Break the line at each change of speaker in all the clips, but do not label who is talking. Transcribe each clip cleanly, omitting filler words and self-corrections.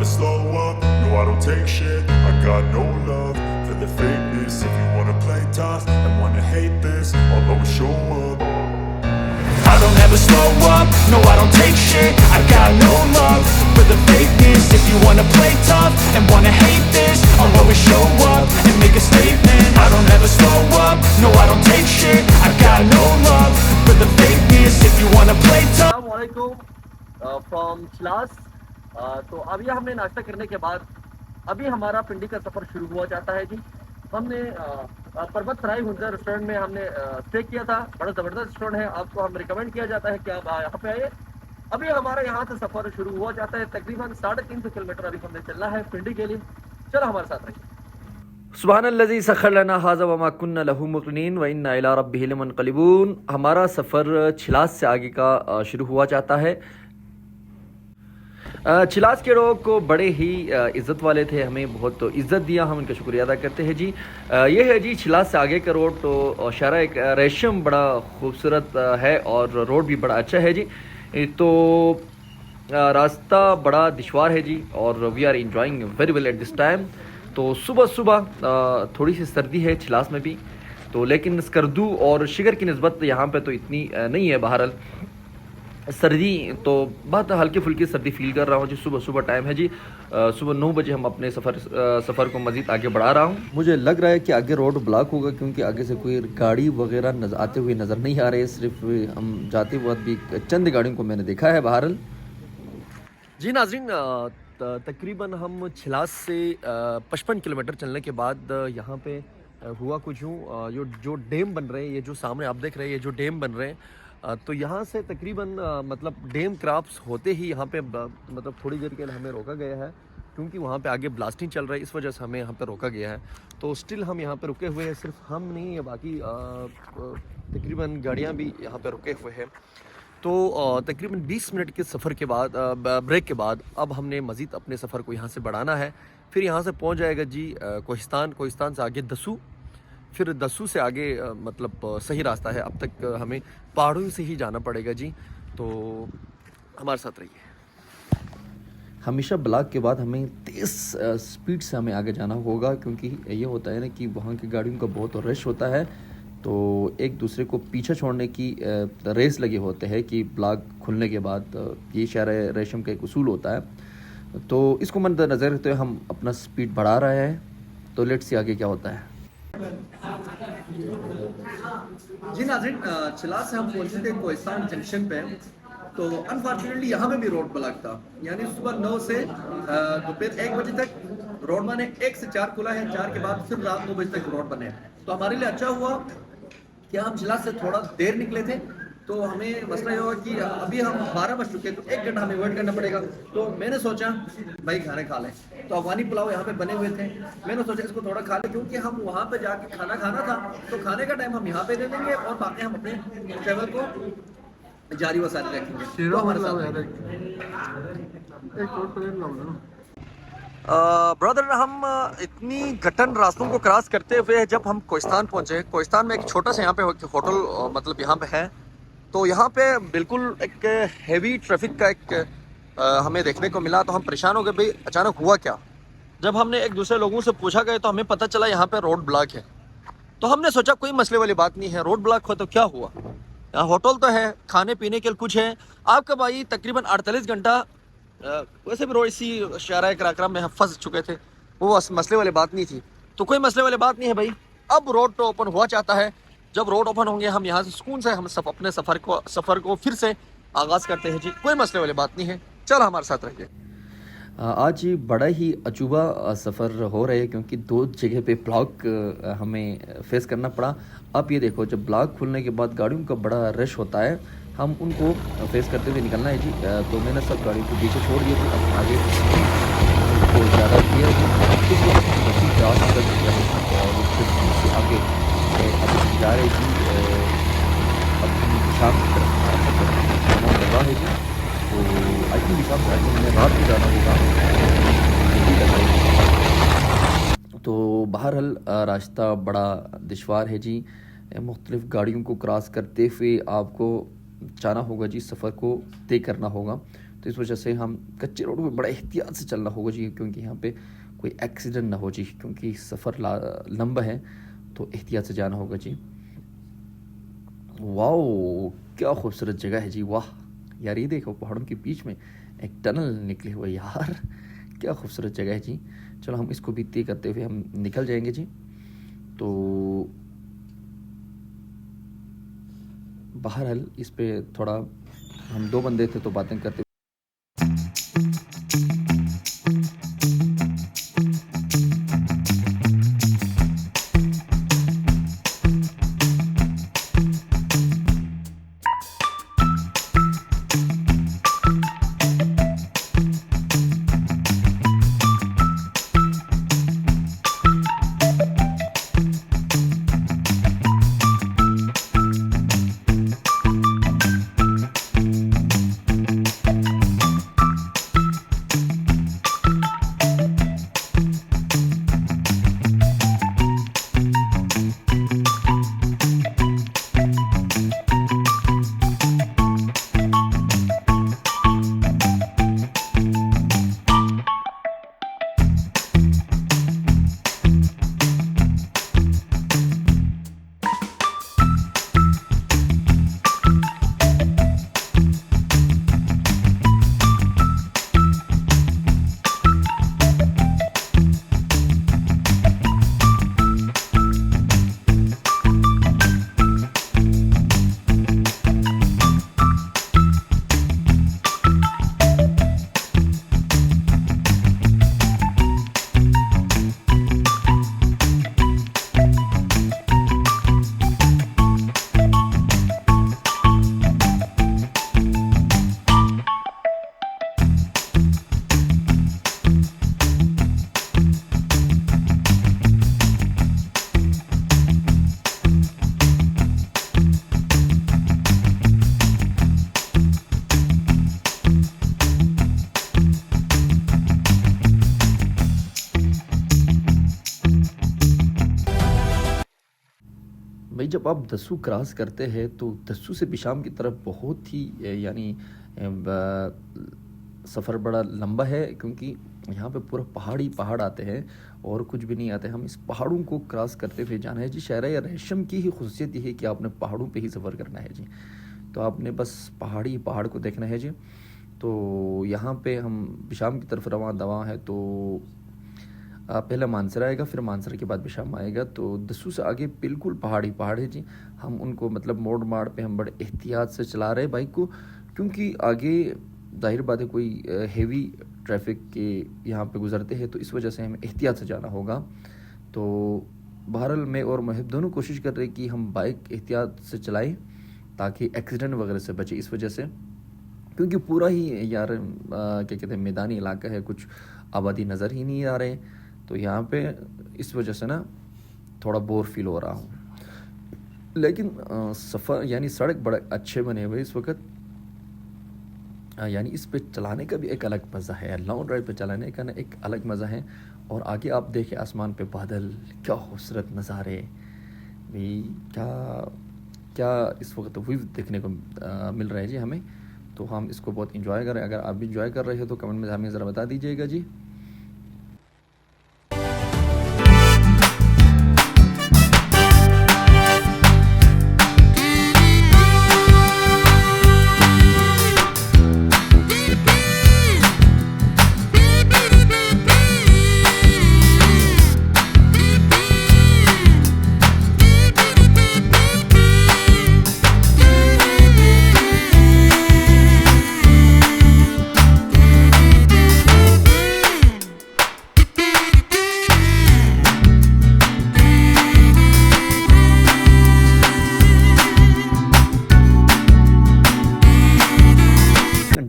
slow up, no I don't take shit. I got no love for the fakeness. If you wanna play tough and wanna hate this, I'll always show up. I don't ever slow up, no I don't take shit. I got no love for the fakeness. If you wanna play tough and wanna hate this, I'll always show up and make a statement. I don't ever slow up, no I don't take shit. I got no love for the fakeness. If you wanna play tough.
From Chilas. तो अभी हमने नाश्ता करने के बाद अभी हमारा पिंडी का सफ़र शुरू हुआ जाता है जी। हमने पर्वत सराय हुंजा रेस्टोरेंट में हमने स्टे किया था। बड़ा ज़बरदस्त रेस्टोरेंट है, आपको हम रिकमेंड किया जाता है कि आप यहाँ पे आइए। अभी हमारा यहाँ से सफ़र शुरू हुआ जाता है, तकरीबन 350 किलोमीटर अभी हमने चलना है पिंडी के लिए। चलो हमारे साथ रहिए।
सुब्हानल्लज़ी सख़र लना हाज़ा वमा कुन्ना लहू मुक़रिनीन व इन्ना इला रब्बिहिल मुनक़लिबून। हमारा सफ़र छिलास से आगे का शुरू हुआ जाता है। छिलास के लोग को बड़े ही इज़्ज़त वाले थे, हमें बहुत तो इज़्ज़त दिया, हम उनका शुक्रिया अदा करते हैं जी। ये है जी छिलास से आगे का रोड। तो शहर एक रेशम बड़ा खूबसूरत है और रोड भी बड़ा अच्छा है जी। तो रास्ता बड़ा दुश्वार है जी और we are enjoying very well at this time. तो सुबह सुबह थोड़ी सी सर्दी है छिलास में भी, तो लेकिन स्कर्दू और शिगर की निस्बत यहाँ पे तो इतनी नहीं है। बहरहाल सर्दी तो बहुत हल्की फुल्की सर्दी फील कर रहा हूँ जी। सुबह सुबह टाइम है जी, सुबह 9 बजे हम अपने सफ़र को मज़ीद आगे बढ़ा रहा हूँ। मुझे लग रहा है कि आगे रोड ब्लॉक होगा क्योंकि आगे से कोई गाड़ी वगैरह आते हुए नज़र नहीं आ रहे। सिर्फ हम जाते वक्त भी चंद गाड़ियों को मैंने देखा है। बहरहाल जी नाज़रीन, तकरीबन हम छिलास से 55 किलोमीटर चलने के बाद यहाँ पे हुआ कुछ यूँ, जो डैम बन रहे हैं, ये जो सामने आप देख रहे हैं, ये जो डैम बन रहे हैं, तो यहाँ से तकरीबन मतलब डैम क्रॉस होते ही यहाँ पे मतलब थोड़ी देर के लिए हमें रोका गया है क्योंकि वहाँ पे आगे ब्लास्टिंग चल रहा है, इस वजह से हमें यहाँ पे रोका गया है। तो स्टिल हम यहाँ पे रुके हुए हैं, सिर्फ हम नहीं है, बाकी तकरीबन गाड़ियाँ भी यहाँ पे रुके हुए हैं। तो तकरीबन 20 मिनट के सफ़र के बाद ब्रेक के बाद अब हमने मज़ीद अपने सफ़र को यहाँ से बढ़ाना है। फिर यहाँ से पहुँच जाएगा जी कोहिस्तान से आगे दसू, फिर दसू से आगे मतलब सही रास्ता है। अब तक हमें पहाड़ों से ही जाना पड़ेगा जी। तो हमारे साथ रहिए। हमेशा ब्लॉक के बाद हमें तेज़ स्पीड से हमें आगे जाना होगा क्योंकि ये होता है ना कि वहाँ की गाड़ियों का बहुत रश होता है, तो एक दूसरे को पीछे छोड़ने की रेस लगे होते हैं कि ब्लॉक खुलने के बाद ये शहर रेशम का एक उसूल होता है। तो इसको मद्देनज़र रखते हुए हम अपना स्पीड बढ़ा रहे हैं। तो लेट्स सी आगे क्या होता है। जी नाज़रीन, छिलास से हम पहुंचे थे कोहिस्तान जंक्शन पे। तो अनफॉर्चुनेटली यहाँ में भी रोड ब्लॉक था, यानी सुबह 9 से दोपहर 1 बजे तक रोड बने। 1 से 4 खुला है, 4 के बाद फिर रात 9 बजे तक रोड बने। तो हमारे लिए अच्छा हुआ कि हम छिलास से थोड़ा देर निकले थे। तो हमें मसला ये हुआ कि अभी हम 12 बज चुके, तो 1 घंटा हमें वेट करना पड़ेगा। तो मैंने सोचा भाई खाने खा लें, तो अफगानी पुलाव यहाँ पे बने हुए थे, मैंने सोचा इसको थोड़ा खा लें क्योंकि हम वहाँ पे जाके खाना खाना था। तो खाने का टाइम हम यहाँ पे दे देंगे और बाकी हम अपने ट्रेवल को जारी व सारी रखेंगे। तो हमारे ब्रदर, हम इतनी घटन रास्तों को क्रॉस करते हुए जब हम कोहिस्तान पहुँचे, कोहिस्तान में एक छोटा सा यहाँ पे होटल मतलब यहाँ पे है। तो यहाँ पे बिल्कुल एक हेवी ट्रैफिक का एक हमें देखने को मिला। तो हम परेशान हो गए, भाई अचानक हुआ क्या। जब हमने एक दूसरे लोगों से पूछा गया तो हमें पता चला यहाँ पे रोड ब्लॉक है। तो हमने सोचा कोई मसले वाली बात नहीं है, रोड ब्लॉक हो तो क्या हुआ, यहाँ होटल तो है, खाने पीने के लिए कुछ है। आपका भाई तकरीबन 48 घंटा वैसे भी रोड इसी शहर कराक्रम में हम फंस चुके थे, वो मसले वाली बात नहीं थी। तो कोई मसले वाली बात नहीं है भाई, अब रोड तो ओपन हुआ चाहता है। जब रोड ओपन होंगे हम यहाँ से सुकून से हम सब अपने सफ़र को फिर से आगाज़ करते हैं जी। कोई मसले वाली बात नहीं है, चल हमारे साथ रहिए। आज बड़ा ही अजूबा सफ़र हो रहा है क्योंकि 2 जगह पे ब्लॉक हमें फेस करना पड़ा। अब ये देखो, जब ब्लॉक खुलने के बाद गाड़ियों का बड़ा रश होता है, हम उनको फेस करते हुए निकलना है जी। तो मैंने सब गाड़ियों को पीछे छोड़ दिए थे, अब आगे को ज़्यादा किया इस वक्त बसी क्रॉस कर और से आगे अब जा रहे जी। अब शाम की तरफ लगा है जी। तो आई थिंक हिसाब से हमें रात को जाना होगा। तो बहरहाल रास्ता बड़ा दुश्वार है जी, मुख्तलिफ़ गाड़ियों को क्रॉस करते हुए आपको जाना होगा जी, सफ़र को तय करना होगा। तो इस वजह से हम कच्चे रोड पे बड़ा एहतियात से चलना होगा जी, क्योंकि यहाँ पे कोई एक्सीडेंट ना हो जी, क्योंकि सफ़र लंबा है तो एहतियात से जाना होगा जी। वाओ, क्या खूबसूरत जगह है जी, वाह यार, ये देखो पहाड़ों के बीच में एक टनल निकले हुए यार, क्या खूबसूरत जगह है जी। चलो हम इसको भी तय करते हुए हम निकल जाएंगे जी। तो बहरहाल इस पे थोड़ा हम 2 बंदे थे तो बातें करते भाई, जब आप दस्सू क्रॉस करते हैं तो दस्सू से बिशाम की तरफ बहुत ही यानी सफ़र बड़ा लंबा है, क्योंकि यहाँ पे पूरा पहाड़ी पहाड़ आते हैं और कुछ भी नहीं आते। हम इस पहाड़ों को क्रॉस करते हुए जाना है जी। शहर या रेशम की ही खूसियत ये है कि आपने पहाड़ों पे ही सफ़र करना है जी, तो आपने बस पहाड़ को देखना है जी। तो यहाँ पे हम बिशाम की तरफ रवां दवा है, तो पहला मानसरा आएगा, फिर मानसरा के बाद बिशाम आएगा। तो दस्सू से आगे बिल्कुल पहाड़ है जी। हम उनको मतलब मोड़ माड़ पे हम बड़े एहतियात से चला रहे हैं बाइक को, क्योंकि आगे जाहिर बात है कोई हेवी ट्रैफिक के यहाँ पे गुजरते हैं, तो इस वजह से हमें एहतियात से जाना होगा। तो बहरहाल मैं और महब दोनों कोशिश कर रहे हैं कि हम बाइक एहतियात से चलाएं ताकि एक्सीडेंट वगैरह से बचे, इस वजह से, क्योंकि पूरा ही यार क्या कहते हैं मैदानी इलाका है, कुछ आबादी नज़र ही नहीं आ रहे। तो यहाँ पे इस वजह से ना थोड़ा बोर फील हो रहा हूँ। लेकिन सफ़र यानी सड़क बड़े अच्छे बने हुए इस वक्त, यानी इस पे चलाने का भी एक अलग मज़ा है। लॉन्ग ड्राइव पे चलाने का ना एक अलग मज़ा है। और आगे आप देखें आसमान पे बादल, क्या खूबसूरत नज़ारे भाई, क्या क्या इस वक्त व्यू देखने को मिल रहा है जी हमें। तो हम इसको बहुत इंजॉय कर रहे हैं। अगर आप भी इंजॉय कर रहे हो तो कमेंट में हमें ज़रा बता दीजिएगा जी।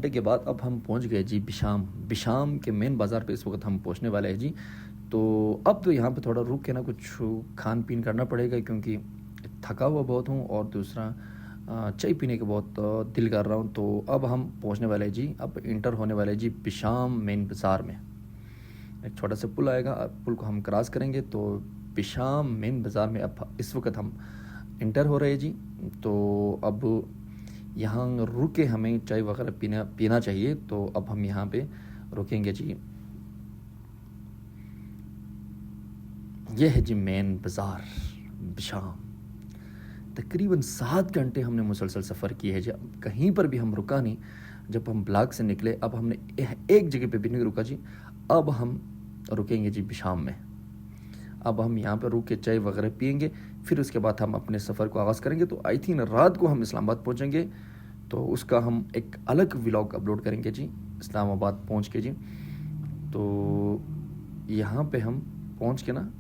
के बाद अब हम पहुंच गए जी बिशाम के मेन बाज़ार पे इस वक्त हम पहुंचने वाले हैं जी। तो अब तो यहाँ पे थोड़ा रुक के ना कुछ खान पीन करना पड़ेगा, क्योंकि थका हुआ बहुत हूँ और दूसरा चाय पीने के बहुत दिल कर रहा हूँ। तो अब हम पहुँचने वाले हैं जी, अब इंटर होने वाले हैं जी बिशाम मेन बाज़ार में। एक छोटा सा पुल आएगा, पुल को हम क्रॉस करेंगे तो बिशाम मेन बाज़ार में अब इस वक्त हम इंटर हो रहे हैं जी। तो अब यहाँ रुक के हमें चाय वगैरह पीना चाहिए। तो अब हम यहाँ पे रुकेंगे जी। यह है जी मेन बाज़ार बिशाम। तकरीबन 7 घंटे हमने मुसलसल सफ़र किया है जी, कहीं पर भी हम रुका नहीं। जब हम ब्लॉक से निकले, अब हमने एक जगह पे भी नहीं रुका जी। अब हम रुकेंगे जी बिशाम में। अब हम यहाँ पर रुक के चाय वगैरह पियेंगे, फिर उसके बाद हम अपने सफ़र को आगाज़ करेंगे। तो आई थिंक रात को हम इस्लामाबाद पहुँचेंगे, तो उसका हम एक अलग व्लॉग अपलोड करेंगे जी इस्लामाबाद पहुँच के जी। तो यहाँ पे हम पहुँच के ना,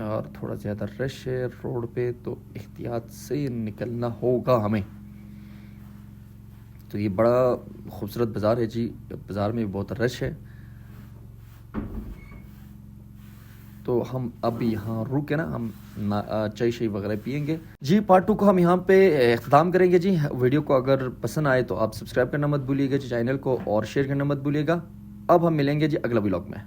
और थोड़ा ज़्यादा रश है रोड पे, तो एहतियात से निकलना होगा हमें। तो ये बड़ा खूबसूरत बाज़ार है जी, बाज़ार में भी बहुत रश है। तो हम अब यहाँ रुक के ना हम चाय शाय वगैरह पियेंगे जी। पार्ट 2 को हम यहाँ पे अख्ताम करेंगे जी। वीडियो को अगर पसंद आए तो आप सब्सक्राइब करना मत भूलिएगा जी चैनल को, और शेयर करना मत भूलिएगा। अब हम मिलेंगे जी अगला व्लॉग में।